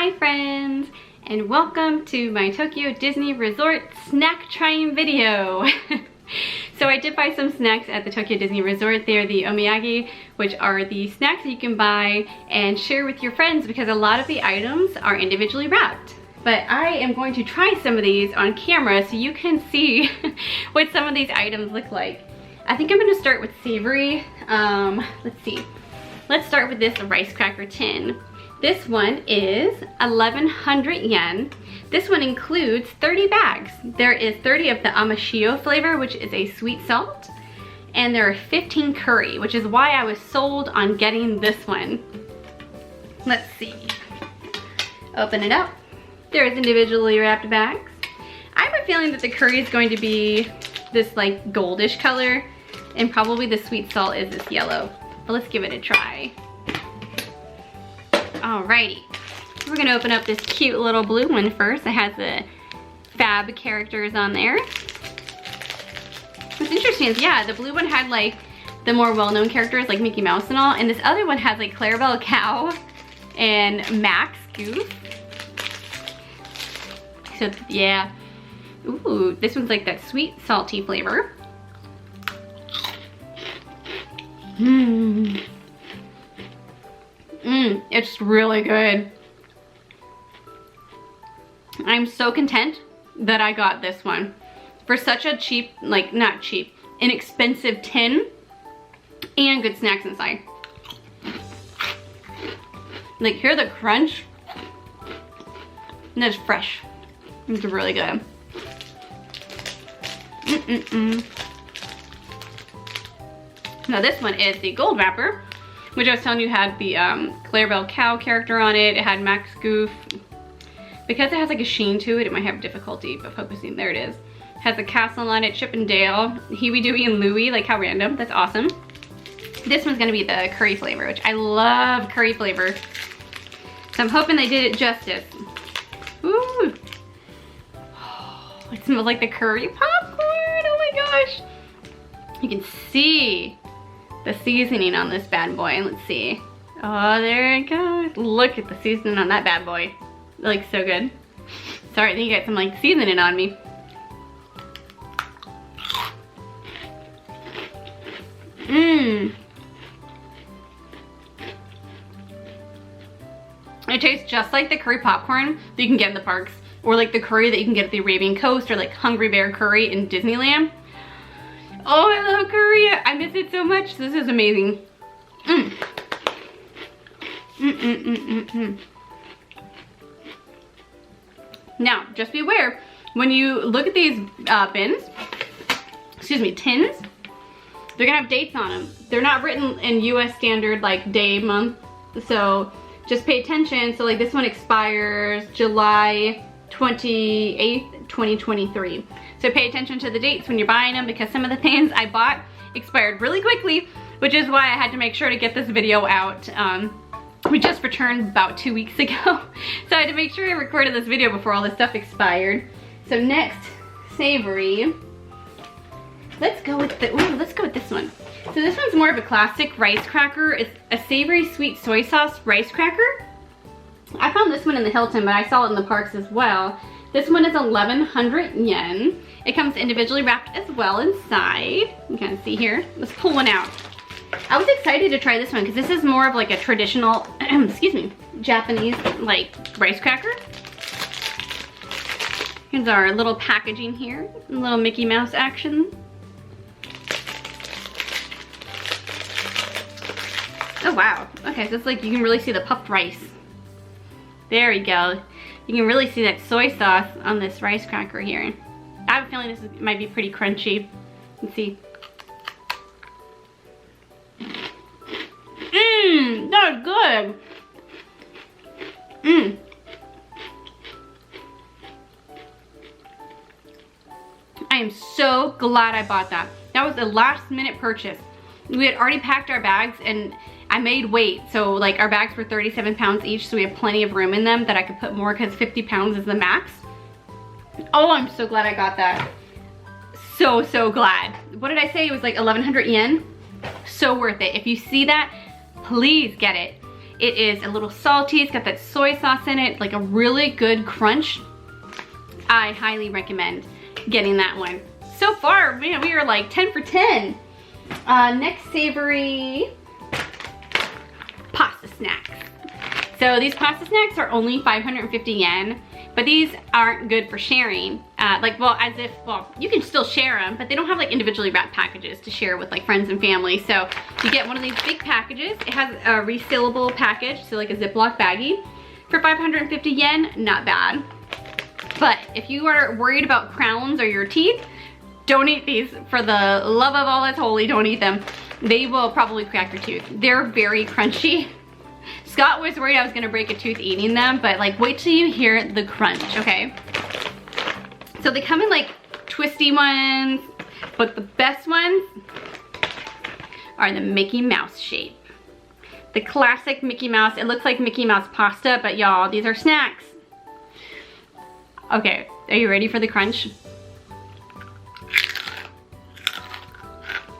Hi friends, and welcome to my Tokyo Disney Resort snack trying video. So I did buy some snacks at the Tokyo Disney Resort. They're the omiyage, which are the snacks that you can buy and share with your friends because a lot of the items are individually wrapped. But I am going to try some of these on camera so you can see what some of these items look like. I think I'm gonna start with savory. Let's see. Let's start with this rice cracker tin. This one is 1,100 yen. This one includes 30 bags. There is 30 of the amashio flavor, which is a sweet salt, and there are 15 curry, which is why I was sold on getting this one. Let's see. Open it up. There's individually wrapped bags. I have a feeling that the curry is going to be this like goldish color, and probably the sweet salt is this yellow. But let's give it a try. Alrighty, we're gonna open up this cute little blue one first. It has the fab characters on there. What's interesting is, yeah, the blue one had like the more well-known characters like Mickey Mouse and all, and this other one has like Clarabelle Cow and Max Goof. So yeah, ooh, this one's like that sweet salty flavor. It's really good. I'm so content that I got this one. For such a cheap, like not cheap, inexpensive tin and good snacks inside. Like hear the crunch? And it's fresh. It's really good. Now this one is the gold wrapper, which I was telling you had the Clarabelle Cow character on it. It had Max Goof. Because it has like a sheen to it, it might have difficulty but focusing. There it is. It has a castle on it, Chip and Dale, Huey, Dewey, and Louie. Like how random. That's awesome. This one's gonna be the curry flavor, which I love curry flavor. So I'm hoping they did it justice. Ooh. Oh, it smells like the curry popcorn. Oh my gosh. You can see the seasoning on this bad boy. Let's see. Oh, there it goes. Look at the seasoning on that bad boy. It looks so good. Sorry, I think you got some like seasoning on me. It tastes just like the curry popcorn that you can get in the parks, or like the curry that you can get at the Arabian Coast, or like Hungry Bear curry in Disneyland. Oh, I love curry. I miss it so much. This is amazing. Now, just be aware, when you look at these tins, they're gonna have dates on them. They're not written in US standard like day, month, so just pay attention. So like this one expires July 28th, 2023. So pay attention to the dates when you're buying them, because some of the things I bought expired really quickly, which is why I had to make sure to get this video out. We just returned about 2 weeks ago. So I had to make sure I recorded this video before all this stuff expired. So next, savory. Let's go with this one. So this one's more of a classic rice cracker. It's a savory sweet soy sauce rice cracker. I found this one in the Hilton, but I saw it in the parks as well. This one is 1,100 yen. It comes individually wrapped as well inside. You can see here. Let's pull one out. I was excited to try this one because this is more of like a traditional, excuse me, Japanese like rice cracker. Here's our little packaging here. A little Mickey Mouse action. Oh wow. Okay, so it's like you can really see the puffed rice. There we go. You can really see that soy sauce on this rice cracker here. I have a feeling this might be pretty crunchy. Let's see. That's good. I am so glad I bought that. That was a last minute purchase. We had already packed our bags and I made weight. So like our bags were 37 pounds each, so we have plenty of room in them that I could put more because 50 pounds is the max. Oh, I'm so glad I got that. So glad. What did I say? It was like 1,100 yen. So worth it. If you see that, please get it. It is a little salty. It's got that soy sauce in it, like a really good crunch. I highly recommend getting that one. So far, man, we are like 10 for 10. Next savory pasta snacks. So these pasta snacks are only 550 yen, but these aren't good for sharing. Well, you can still share them, but they don't have like individually wrapped packages to share with like friends and family. So you get one of these big packages. It has a resealable package, so like a Ziploc baggie for 550 yen, not bad. But if you are worried about crowns or your teeth, don't eat these. For the love of all that's holy, don't eat them. They will probably crack your tooth. They're very crunchy. Scott was worried I was gonna break a tooth eating them, but like wait till you hear the crunch, okay? So they come in like twisty ones, but the best ones are the Mickey Mouse shape. The classic Mickey Mouse. It looks like Mickey Mouse pasta, but y'all, these are snacks. Okay, are you ready for the crunch?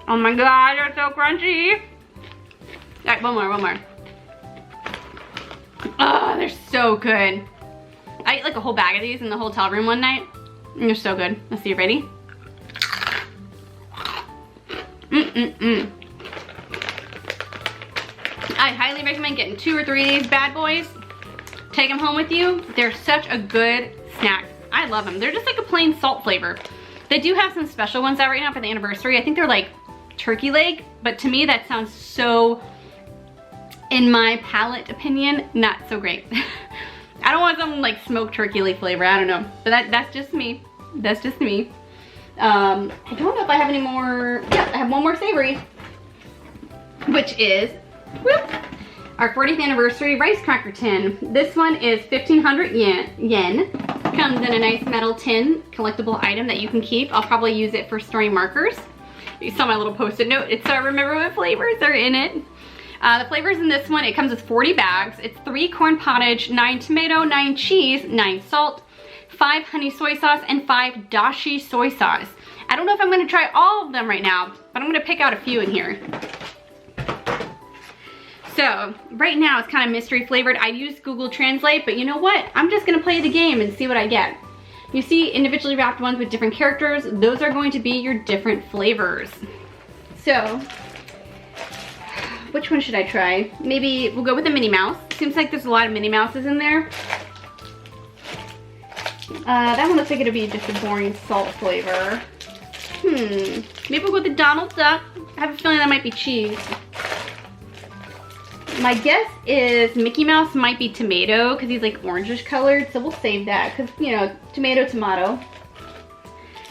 Oh my god, they're so crunchy. All right, one more. Oh, they're so good. I ate like a whole bag of these in the hotel room one night. And they're so good. Let's see, ready? I highly recommend getting 2 or 3 of these bad boys. Take them home with you. They're such a good snack. I love them. They're just like a plain salt flavor. They do have some special ones out right now for the anniversary. I think they're like turkey leg, but to me that sounds so, in my palate opinion, not so great. I don't want some like smoked turkey leg flavor, I don't know. But that's just me. That's just me. I don't know if I have any more. Yeah, I have one more savory, which is our 40th anniversary rice cracker tin. This one is 1,500 yen. Comes in a nice metal tin collectible item that you can keep. I'll probably use it for storing markers. You saw my little post-it note. It's so I remember what flavors are in it. The flavors in this one, it comes with 40 bags. It's 3 corn pottage, 9 tomato, 9 cheese, 9 salt, 5 honey soy sauce, and 5 dashi soy sauce. I don't know if I'm gonna try all of them right now, but I'm gonna pick out a few in here. So right now it's kind of mystery flavored. I use Google Translate, but you know what? I'm just gonna play the game and see what I get. You see individually wrapped ones with different characters. Those are going to be your different flavors. So, which one should I try? Maybe we'll go with the Minnie Mouse. Seems like there's a lot of Minnie Mouses in there. That one looks like it'll be just a boring salt flavor. Maybe we'll go with the Donald Duck. I have a feeling that might be cheese. My guess is Mickey Mouse might be tomato because he's like orangish colored, so we'll save that because, you know, tomato.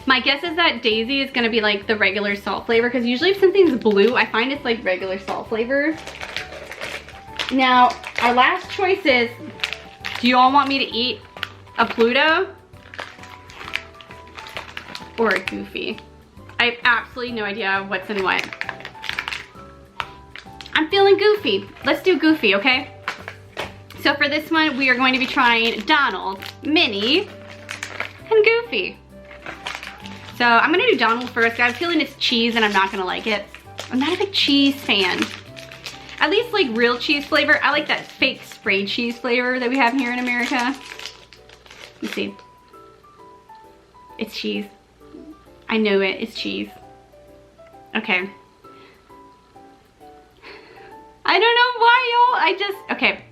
My guess is that Daisy is gonna be like the regular salt flavor because usually if something's blue, I find it's like regular salt flavor. Now, our last choice is, do you all want me to eat a Pluto or a Goofy? I have absolutely no idea what's in what. I'm feeling Goofy. Let's do Goofy, okay? So for this one, we are going to be trying Donald, Minnie, and Goofy. So I'm gonna do Donald first. I have a feeling it's cheese and I'm not gonna like it. I'm not a big cheese fan. At least like real cheese flavor. I like that fake spray cheese flavor that we have here in America. Let's see. It's cheese. I know it, it's cheese. Okay. I don't know why, y'all. Okay.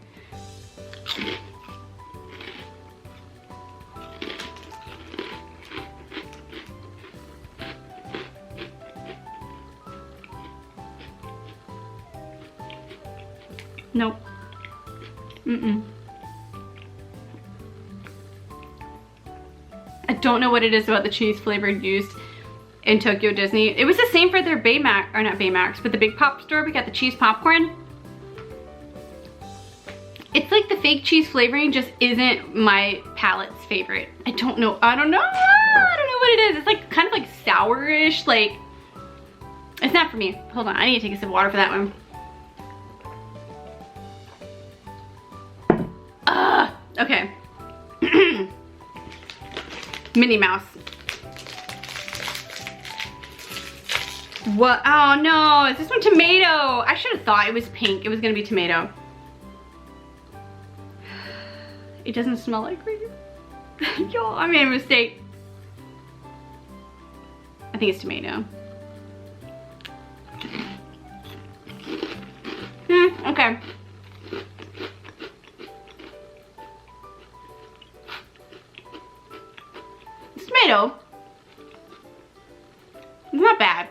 Nope. I don't know what it is about the cheese flavored used in Tokyo Disney. It was the same for their Baymax, or not Baymax, but the Big Pop store. We got the cheese popcorn. It's like the fake cheese flavoring just isn't my palate's favorite. I don't know what it is. It's like kind of like sourish, like, it's not for me. Hold on, I need to take a sip of water for that one. Okay. Minnie Mouse. What? Oh no, is this one tomato? I should have thought it was pink. It was gonna be tomato. It doesn't smell like grape. Y'all, I made a mistake. I think it's tomato. Okay. It's tomato. It's not bad.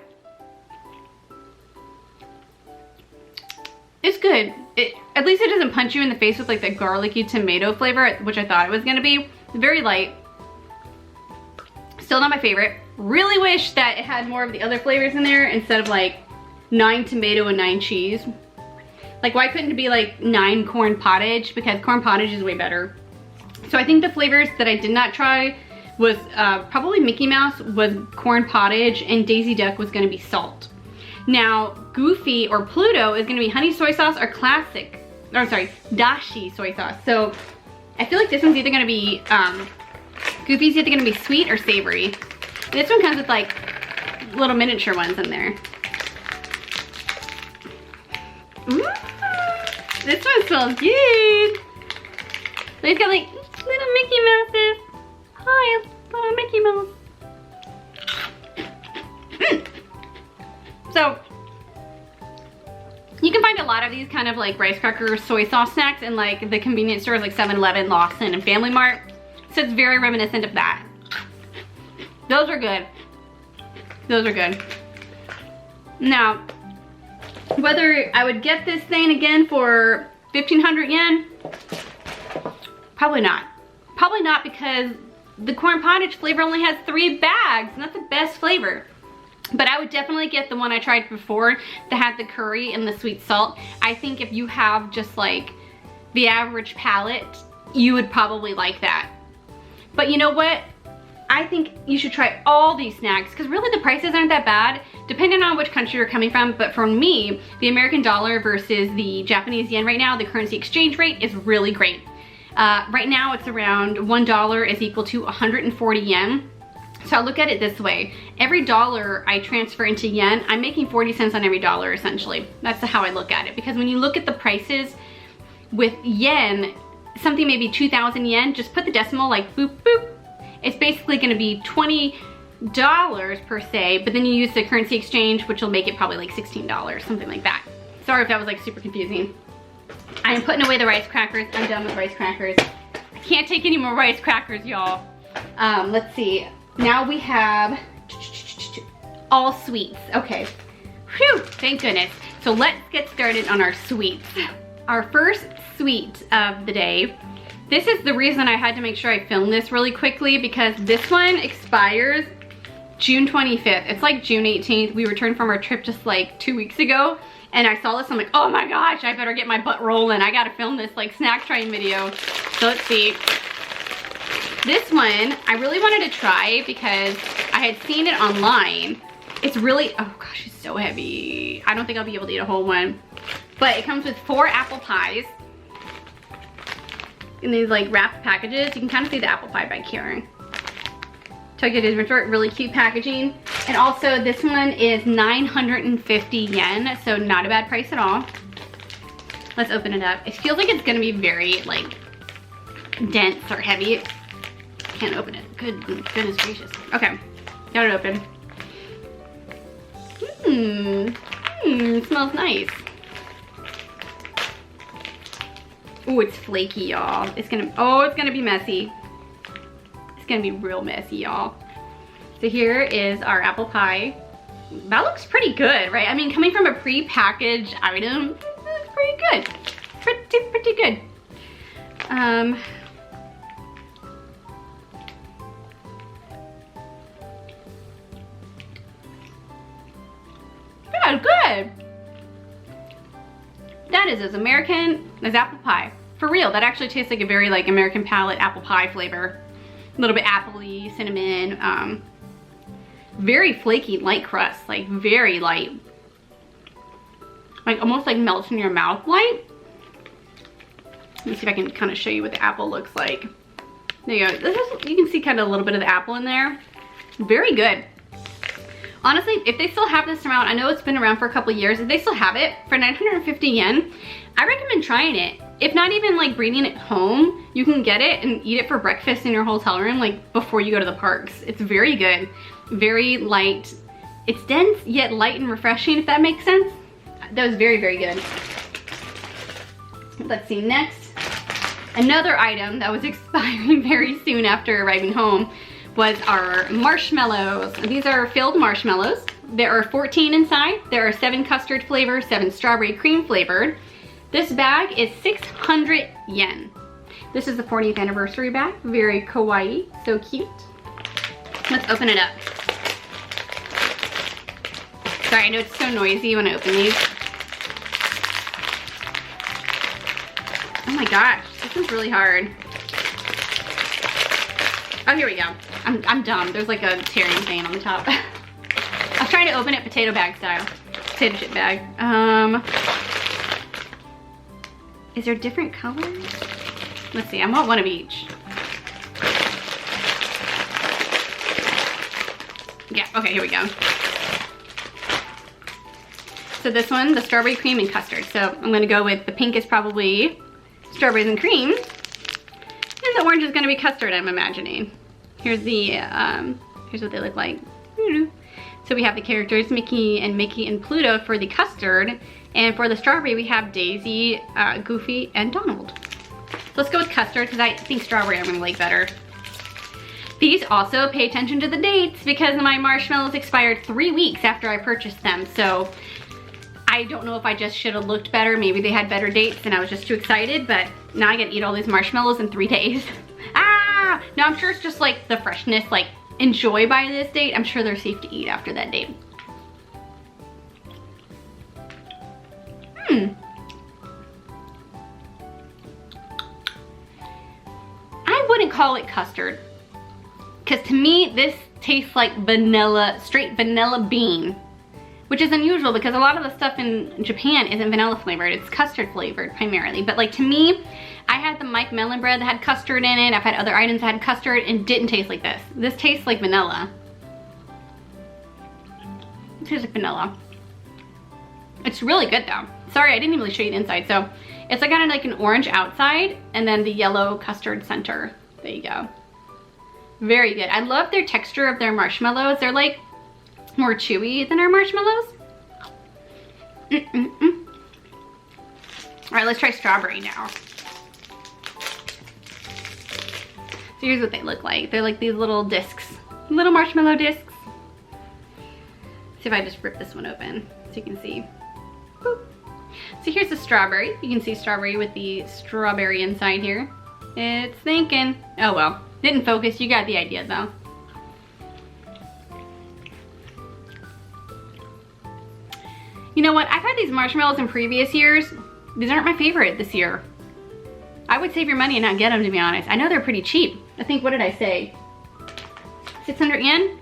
It's good. At least it doesn't punch you in the face with like the garlicky tomato flavor, which I thought it was gonna be. Very light. Still not my favorite. Really wish that it had more of the other flavors in there instead of like 9 tomato and 9 cheese. Like, why couldn't it be like 9 corn pottage? Because corn pottage is way better. So I think the flavors that I did not try was probably Mickey Mouse was corn pottage, and Daisy Duck was gonna be salt. Now, Goofy or Pluto is gonna be honey soy sauce or classic, or sorry, dashi soy sauce. So I feel like this one's either gonna be, Goofy's either gonna be sweet or savory. And this one comes with like little miniature ones in there. Ooh, this one smells good. They've got like little Mickey Mouses. Hi, little Mickey Mouse. So, you can find a lot of these kind of like rice cracker soy sauce snacks in like the convenience stores like 7-Eleven, Lawson, and Family Mart. So it's very reminiscent of that. Those are good. Those are good. Now, whether I would get this thing again for 1,500 yen, probably not. Probably not, because the corn pottage flavor only has 3 bags, and that's the best flavor. But I would definitely get the one I tried before that had the curry and the sweet salt. I think if you have just like the average palate, you would probably like that. But you know what? I think you should try all these snacks, because really the prices aren't that bad, depending on which country you're coming from. But for me, the American dollar versus the Japanese yen right now, the currency exchange rate is really great. Right now it's around $1 is equal to 140 yen. So I look at it this way. Every dollar I transfer into yen, I'm making 40 cents on every dollar essentially. That's how I look at it. Because when you look at the prices with yen, something maybe 2,000 yen, just put the decimal like boop, boop. It's basically gonna be $20 per se, but then you use the currency exchange, which will make it probably like $16, something like that. Sorry if that was like super confusing. I am putting away the rice crackers. I'm done with rice crackers. I can't take any more rice crackers, y'all. Let's see. Now we have all sweets. Okay. Whew, thank goodness. So let's get started on our sweets. Our first sweet of the day. This is the reason I had to make sure I filmed this really quickly, because this one expires June 25th. It's like June 18th. We returned from our trip just like 2 weeks ago, and I saw this. I'm like, oh my gosh, I better get my butt rolling. I gotta film this like snack trying video. So let's see. This one, I really wanted to try because I had seen it online. It's really, oh gosh, it's so heavy. I don't think I'll be able to eat a whole one. But it comes with 4 apple pies in these like wrapped packages. You can kind of see the apple pie back here. Tokyo Disney Resort, really cute packaging. And also this one is 950 yen, so not a bad price at all. Let's open it up. It feels like it's gonna be very like dense or heavy. Can't open it. Goodness gracious. Okay, got it open. It smells nice. Oh, it's flaky, y'all. It's gonna be messy. It's gonna be real messy, y'all. So here is our apple pie. That looks pretty good, right? I mean, coming from a pre-packaged item, it looks pretty good. Pretty good. Good. That is as American as apple pie. For real, that actually tastes like a very like American palate apple pie flavor. A little bit appley, cinnamon, very flaky, light crust, like very light. Like almost like melts in your mouth light. Let me see if I can kind of show you what the apple looks like. There you go. You can see kind of a little bit of the apple in there. Very good. Honestly, if they still have this around, I know it's been around for a couple of years, if they still have it for 950 yen, I recommend trying it. if not even like bringing it home, you can get it and eat it for breakfast in your hotel room like before you go to the parks. It's very good, very light. It's dense yet light and refreshing, if that makes sense. That was very, very good. Let's see, next. Another item that was expiring very soon after arriving home was our marshmallows. These are filled marshmallows. There are 14 inside. There are 7 custard flavors, 7 strawberry cream flavored. This bag is 600 yen. This is the 40th anniversary bag. Very kawaii, so cute. Let's open it up. Sorry, I know it's so noisy when I open these. Oh my gosh, this is really hard. Oh, here we go. I'm dumb. There's like a tearing thing on the top. I was trying to open it potato bag style. Potato chip bag. Is there different colors? Let's see, I want one of each. Yeah, okay, here we go. So this one, the strawberry cream and custard. So I'm gonna go with the pink is probably strawberries and cream. And the orange is gonna be custard, I'm imagining. Here's the, here's what they look like. So we have the characters Mickey and Pluto for the custard. And for the strawberry, we have Daisy, Goofy, and Donald. So let's go with custard because I think strawberry I'm gonna like better. These also pay attention to the dates because my marshmallows expired 3 weeks after I purchased them. So I don't know if I just should have looked better. Maybe they had better dates and I was just too excited, but now I get to eat all these marshmallows in 3 days. Ah! No, I'm sure it's just like the freshness, like enjoy by this date. I'm sure they're safe to eat after that date. I wouldn't call it custard because to me this tastes like vanilla, straight vanilla bean, which is unusual because a lot of the stuff in Japan isn't vanilla flavored, it's custard flavored primarily. But like to me, I had the Mike Melon bread that had custard in it. I've had other items that had custard and didn't taste like this. This tastes like vanilla. It tastes like vanilla. It's really good though. Sorry, I didn't even really show you the inside. So it's like kind of like an orange outside and then the yellow custard center. There you go. Very good. I love their texture of their marshmallows. They're like more chewy than our marshmallows. All right, let's try strawberry now. So here's what they look like. They're like these little discs, little marshmallow discs. See if I just rip this one open so you can see. Boop. So here's the strawberry. You can see strawberry with the strawberry inside here. It's thinking. Oh well, didn't focus. You got the idea though. You know what? I've had these marshmallows in previous years. These aren't my favorite this year. I would save your money and not get them, to be honest. I know they're pretty cheap. I think, what did I say? 600 yen?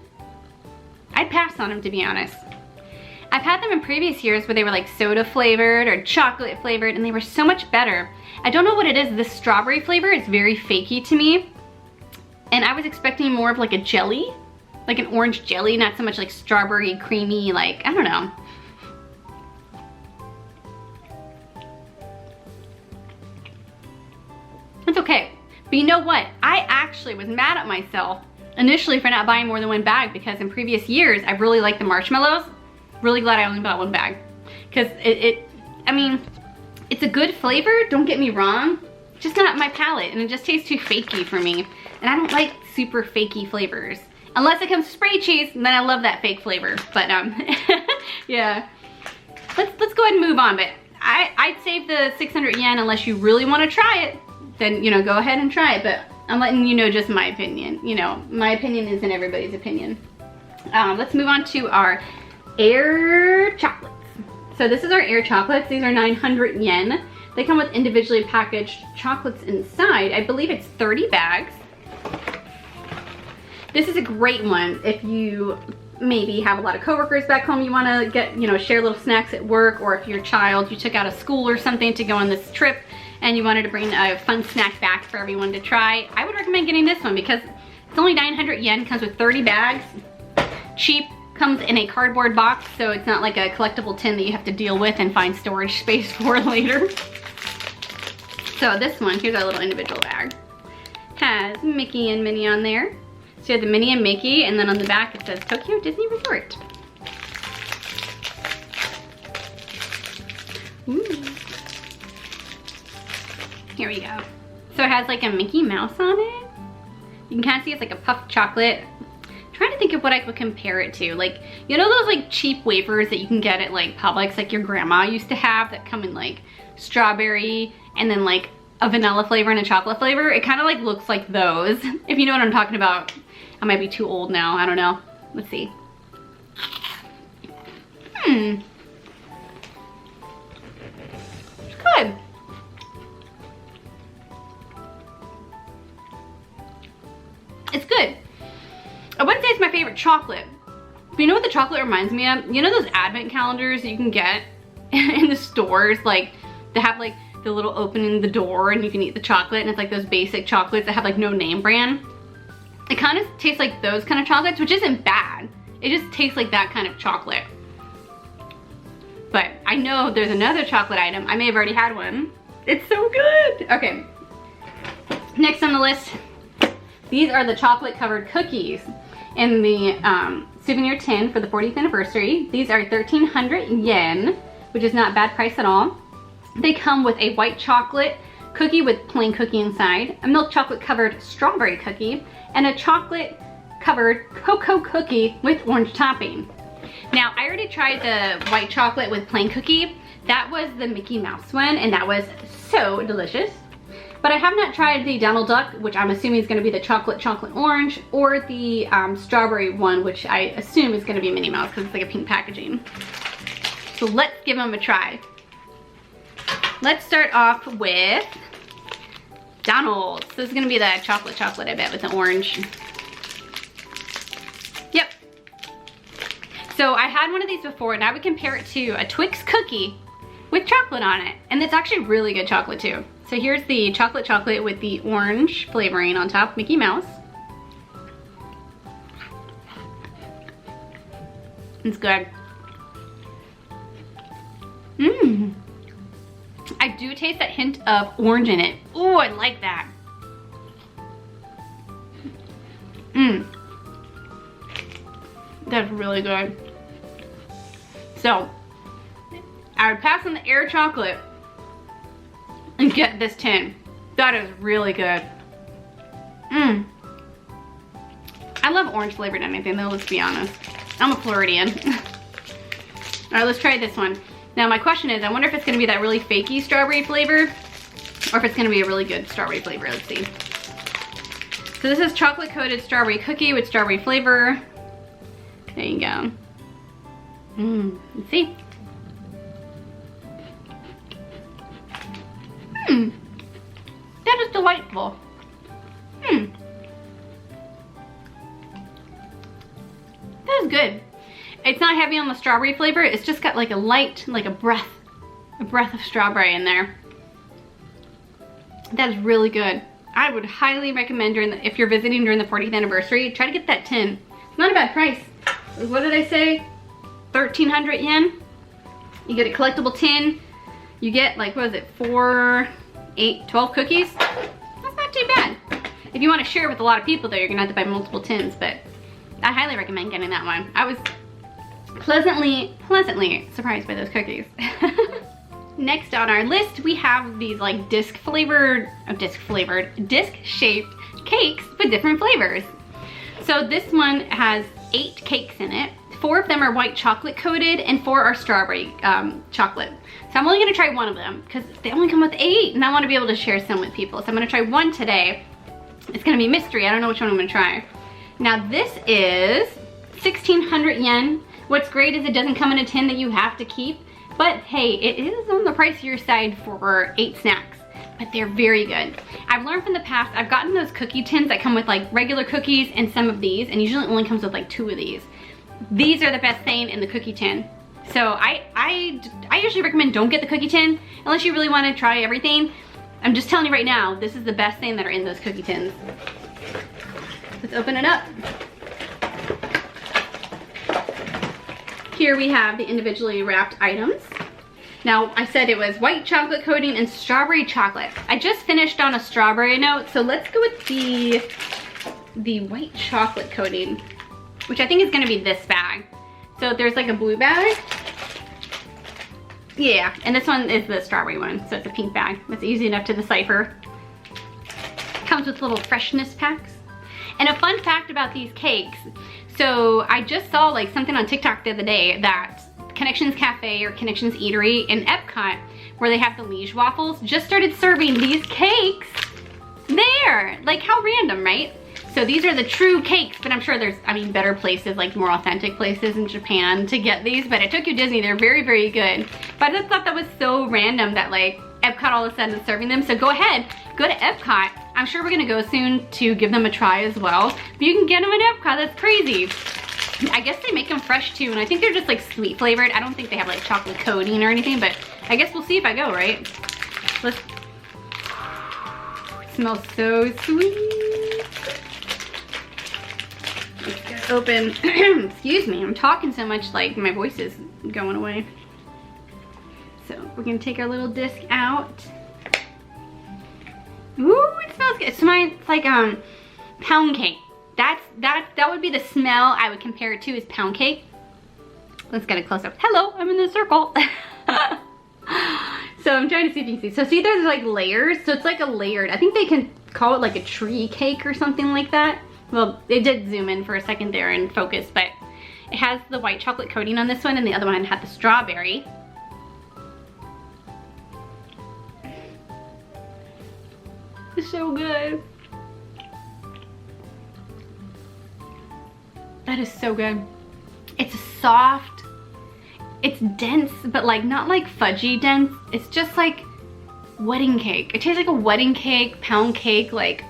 I'd pass on them, to be honest. I've had them in previous years where they were like soda flavored or chocolate flavored and they were so much better. I don't know what it is. This strawberry flavor is very fakey to me. And I was expecting more of like a jelly, like an orange jelly, not so much like strawberry creamy, like, I don't know. It's okay. But you know what? I actually was mad at myself initially for not buying more than one bag because in previous years, I really liked the marshmallows. Really glad I only bought one bag. Because I mean, it's a good flavor, don't get me wrong. Just not my palate and it just tastes too fakey for me. And I don't like super fakey flavors. Unless it comes to spray cheese, then I love that fake flavor. But yeah. Let's go ahead and move on. But I'd save the 600 yen unless you really want to try it. Then, you know, go ahead and try it, but I'm letting you know just my opinion. You know, my opinion isn't everybody's opinion. Let's move on to our air chocolates. So this is our air chocolates. These are 900 yen. They come with individually packaged chocolates inside. I believe it's 30 bags. This is a great one if you maybe have a lot of coworkers back home you want to get, you know, share little snacks at work, or if your child you took out of school or something to go on this trip and you wanted to bring a fun snack back for everyone to try. I would recommend getting this one because it's only 900 yen, comes with 30 bags. Cheap, comes in a cardboard box, so it's not like a collectible tin that you have to deal with and find storage space for later. So this one, here's our little individual bag. Has Mickey and Minnie on there. So you have the Minnie and Mickey, and then on the back it says Tokyo Disney Resort. Ooh. Here we go. So it has like a Mickey Mouse on it. You can kind of see it's like a puffed chocolate. I'm trying to think of what I could compare it to. Like, you know those like cheap wafers that you can get at like Publix, like your grandma used to have, that come in like strawberry and then like a vanilla flavor and a chocolate flavor? It kind of like looks like those, if you know what I'm talking about. I might be too old now, I don't know. Let's see. It's good. It's good. I wouldn't say it's my favorite chocolate. But you know what the chocolate reminds me of? You know those advent calendars you can get in the stores? Like, they have like the little opening the door and you can eat the chocolate, and it's like those basic chocolates that have like no name brand. It kind of tastes like those kind of chocolates, which isn't bad. It just tastes like that kind of chocolate. But I know there's another chocolate item. I may have already had one. It's so good. Okay. Next on the list, these are the chocolate covered cookies in the souvenir tin for the 40th anniversary. These are 1,300 yen, which is not a bad price at all. They come with a white chocolate cookie with plain cookie inside, a milk chocolate covered strawberry cookie, and a chocolate covered cocoa cookie with orange topping. Now, I already tried the white chocolate with plain cookie. That was the Mickey Mouse one, and that was so delicious. But I have not tried the Donald Duck, which I'm assuming is going to be the chocolate orange, or the strawberry one, which I assume is going to be Minnie Mouse because it's like a pink packaging. So let's give them a try. Let's start off with Donald's. This is going to be the chocolate, I bet, with the orange. Yep. So I had one of these before, and I would compare it to a Twix cookie with chocolate on it. And it's actually really good chocolate too. So here's the chocolate with the orange flavoring on top, Mickey Mouse. It's good. Mmm. I do taste that hint of orange in it. Oh, I like that. Mmm. That's really good. So, I would pass on the Air chocolate and get this tin. That is really good. Mmm. I love orange flavored anything though, let's be honest. I'm a Floridian. All right, let's try this one. Now my question is, I wonder if it's gonna be that really fakey strawberry flavor or if it's gonna be a really good strawberry flavor. Let's see. So this is chocolate coated strawberry cookie with strawberry flavor. There you go. Let's see. That is delightful. That is good. It's not heavy on the strawberry flavor. It's just got like a light, like a breath of strawberry in there. That is really good. I would highly recommend if you're visiting during the 40th anniversary, try to get that tin. It's not a bad price. What did I say? 1,300 yen. You get a collectible tin. You get like, what is it, 4, 8, 12 cookies? That's not too bad. If you want to share with a lot of people though, you're gonna have to buy multiple tins, but I highly recommend getting that one. I was pleasantly surprised by those cookies. Next on our list, we have these like disc-shaped cakes with different flavors. So this one has 8 cakes in it. 4 of them are white chocolate coated and 4 are strawberry chocolate. So I'm only gonna try one of them because they only come with 8 and I wanna be able to share some with people. So I'm gonna try one today. It's gonna be mystery, I don't know which one I'm gonna try. Now this is 1,600 yen. What's great is it doesn't come in a tin that you have to keep, but hey, it is on the pricier side for 8 snacks, but they're very good. I've learned from the past, I've gotten those cookie tins that come with like regular cookies and some of these, and usually only comes with like 2 of these. These are the best thing in the cookie tin. So I usually recommend don't get the cookie tin unless you really want to try everything. I'm just telling you right now, this is the best thing that are in those cookie tins. Let's open it up. Here we have the individually wrapped items. Now, I said it was white chocolate coating and strawberry chocolate. I just finished on a strawberry note, so let's go with the white chocolate coating, which I think is gonna be this bag. So there's like a blue bag. Yeah, and this one is the strawberry one, so it's a pink bag. That's easy enough to decipher. Comes with little freshness packs. And a fun fact about these cakes, so I just saw like something on TikTok the other day that Connections Cafe or Connections Eatery in Epcot, where they have the Liege waffles, just started serving these cakes there. Like, how random, right? So these are the true cakes, but I'm sure there's, I mean, better places, like more authentic places in Japan to get these, but at Tokyo Disney, they're very, very good. But I just thought that was so random that like Epcot all of a sudden is serving them. So go ahead, go to Epcot. I'm sure we're gonna go soon to give them a try as well. But you can get them at Epcot, that's crazy. I guess they make them fresh too, and I think they're just like sweet flavored. I don't think they have like chocolate coating or anything, but I guess we'll see if I go, right? Let's, it smells so sweet. Let's get open. Excuse me, I'm talking so much like my voice is going away. So we're gonna take our little disc out. Ooh, it smells good. It smells like pound cake. That would be the smell I would compare it to, is pound cake. Let's get a close up. Hello, I'm in the circle. So I'm trying to see if you can see. So see, there's like layers. So it's like a layered, I think they can call it like a tree cake or something like that. Well, it did zoom in for a second there and focus, but it has the white chocolate coating on this one, and the other one had the strawberry. It's so good. That is so good. It's soft, it's dense, but like not like fudgy dense. It's just like wedding cake. It tastes like a wedding cake, pound cake. Like,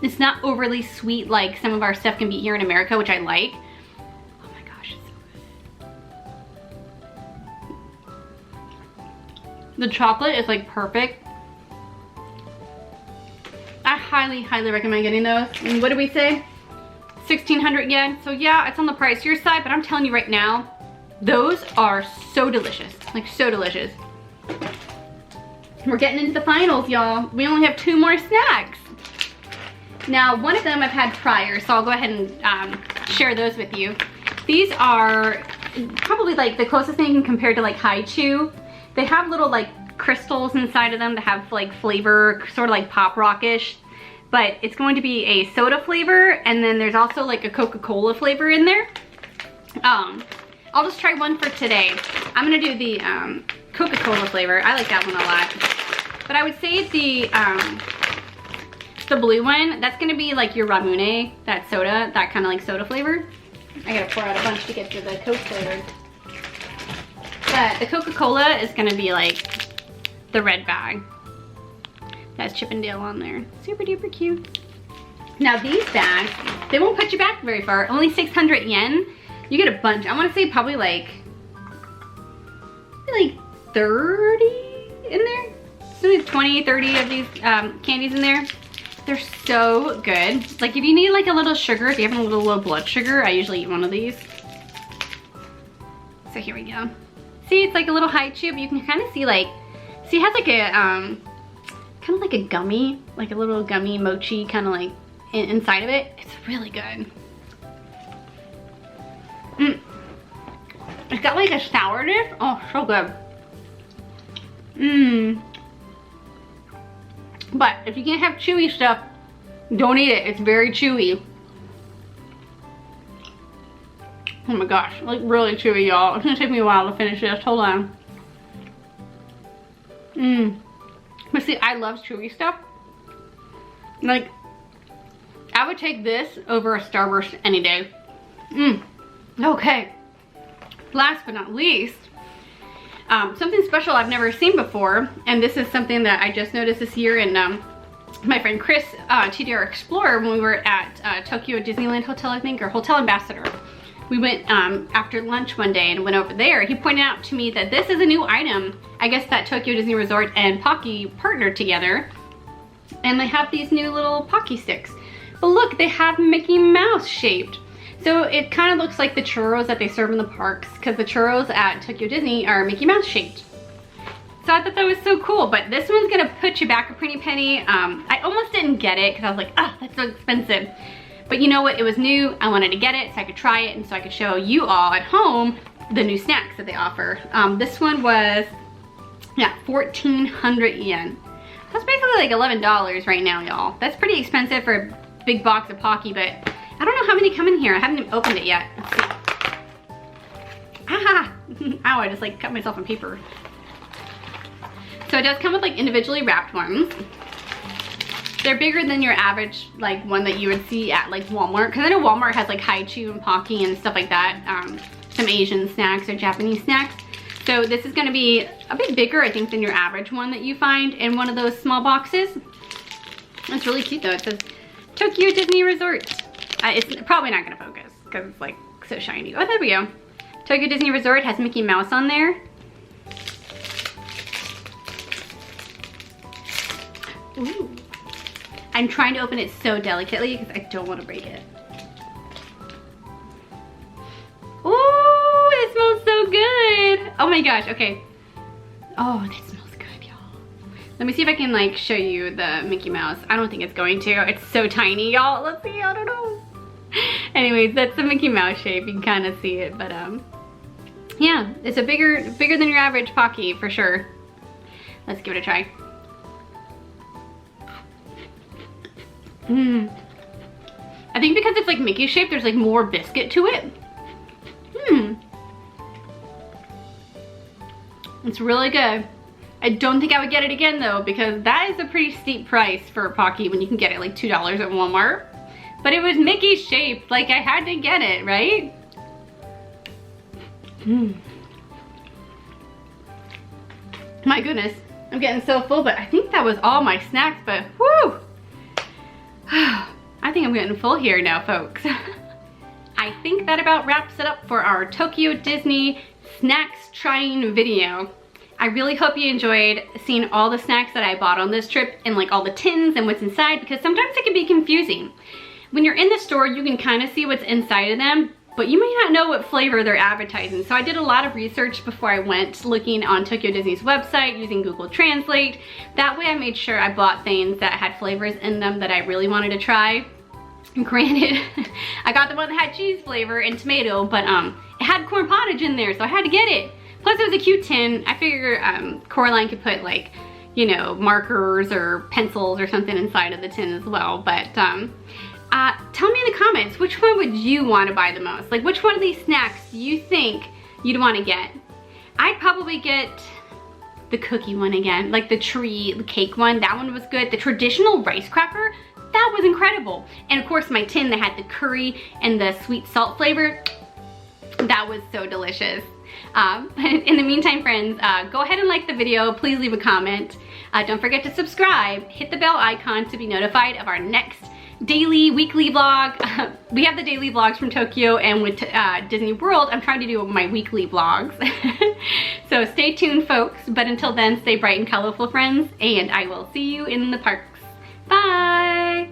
it's not overly sweet like some of our stuff can be here in America, which I like. Oh my gosh, it's so good. The chocolate is like perfect. I highly, highly recommend getting those. And what did we say? 1,600 yen. So yeah, it's on the pricier side, but I'm telling you right now, those are so delicious. Like, so delicious. We're getting into the finals, y'all. We only have 2 more snacks. Now, one of them I've had prior, so I'll go ahead and share those with you. These are probably like the closest thing you can compare to like Haichu. They have little like crystals inside of them that have like flavor, sort of like pop rockish. But it's going to be a soda flavor, and then there's also like a Coca-Cola flavor in there. I'll just try one for today. I'm gonna do the Coca-Cola flavor. I like that one a lot. But I would say the blue one, that's gonna be like your Ramune, that soda, that kind of like soda flavor. I gotta pour out a bunch to get to the Coke flavor. But the Coca-Cola is gonna be like the red bag. That's Chippendale on there. Super duper cute. Now these bags, they won't put you back very far. Only 600 yen. You get a bunch. I want to say probably like 30 in there. So maybe 20, 30 of these candies in there. They're so good. Like, if you need like a little sugar, if you have a little low blood sugar, I usually eat one of these. So here we go. See, it's like a little Haichu, but you can kind of see like, see, it has like a kind of like a gummy, like a little gummy mochi kind of like inside of it. It's really good. It's got like a sourness. Oh, so good. But if you can't have chewy stuff, don't eat it. It's very chewy. Oh my gosh, like really chewy, y'all. It's gonna take me a while to finish this. Hold on. But see, I love chewy stuff. Like, I would take this over a Starburst any day. Okay. Last but not least, something special I've never seen before, and this is something that I just noticed this year, and my friend Chris, TDR Explorer, when we were at Tokyo Disneyland Hotel, I think, or Hotel Ambassador. We went after lunch one day and went over there. He pointed out to me that this is a new item. I guess that Tokyo Disney Resort and Pocky partnered together, and they have these new little Pocky sticks. But look, they have Mickey Mouse shaped. So it kind of looks like the churros that they serve in the parks, because the churros at Tokyo Disney are Mickey Mouse shaped. So I thought that was so cool, but this one's gonna put you back a pretty penny. I almost didn't get it because I was like, oh, that's so expensive. But you know what, it was new, I wanted to get it so I could try it and so I could show you all at home the new snacks that they offer. This one was, yeah, 1,400 yen. That's basically like $11 right now, y'all. That's pretty expensive for a big box of Pocky, but I don't know how many come in here. I haven't even opened it yet. Let's see. Ah! Ow, I just like cut myself on paper. So it does come with like individually wrapped ones. They're bigger than your average like one that you would see at like Walmart, because I know Walmart has like Haichu and Pocky and stuff like that. Some Asian snacks or Japanese snacks. So this is gonna be a bit bigger, I think, than your average one that you find in one of those small boxes. It's really cute though. It says Tokyo Disney Resort. It's probably not gonna focus because it's like so shiny. Oh, there we go. Tokyo Disney Resort has Mickey Mouse on there. Ooh. I'm trying to open it so delicately because I don't want to break it. Ooh, it smells so good. Oh my gosh, okay. Oh, that smells good, y'all. Let me see if I can like show you the Mickey Mouse. I don't think it's going to. It's so tiny, y'all. Let's see, I don't know. Anyways, that's the Mickey Mouse shape. You can kind of see it, but yeah, it's a bigger than your average Pocky for sure. Let's give it a try. I think because it's like Mickey shaped, there's like more biscuit to it. It's really good. I don't think I would get it again though, because that is a pretty steep price for a Pocky when you can get it like $2 at Walmart. But it was Mickey shaped, like I had to get it, right? My goodness, I'm getting so full, but I think that was all my snacks, but whew. I think I'm getting full here now, folks. I think that about wraps it up for our Tokyo Disney snacks trying video. I really hope you enjoyed seeing all the snacks that I bought on this trip and like all the tins and what's inside, because sometimes it can be confusing. When you're in the store, you can kind of see what's inside of them, but you may not know what flavor they're advertising. So I did a lot of research before I went, looking on Tokyo Disney's website, using Google Translate. That way I made sure I bought things that had flavors in them that I really wanted to try. Granted, I got the one that had cheese flavor and tomato, but it had corn pottage in there, so I had to get it. Plus it was a cute tin. I figure Coraline could put like, you know, markers or pencils or something inside of the tin as well. But tell me in the comments, which one would you want to buy the most? Like, which one of these snacks do you think you'd want to get? I'd probably get the cookie one again, like the cake one. That one was good. The traditional rice cracker, that was incredible. And of course my tin that had the curry and the sweet salt flavor, that was so delicious. In the meantime, friends, go ahead and like the video. Please leave a comment. Don't forget to subscribe. Hit the bell icon to be notified of our next daily, weekly vlog. We have the daily vlogs from Tokyo, and with Disney World, I'm trying to do my weekly vlogs. So stay tuned, folks. But until then, stay bright and colorful, friends, and I will see you in the parks. Bye!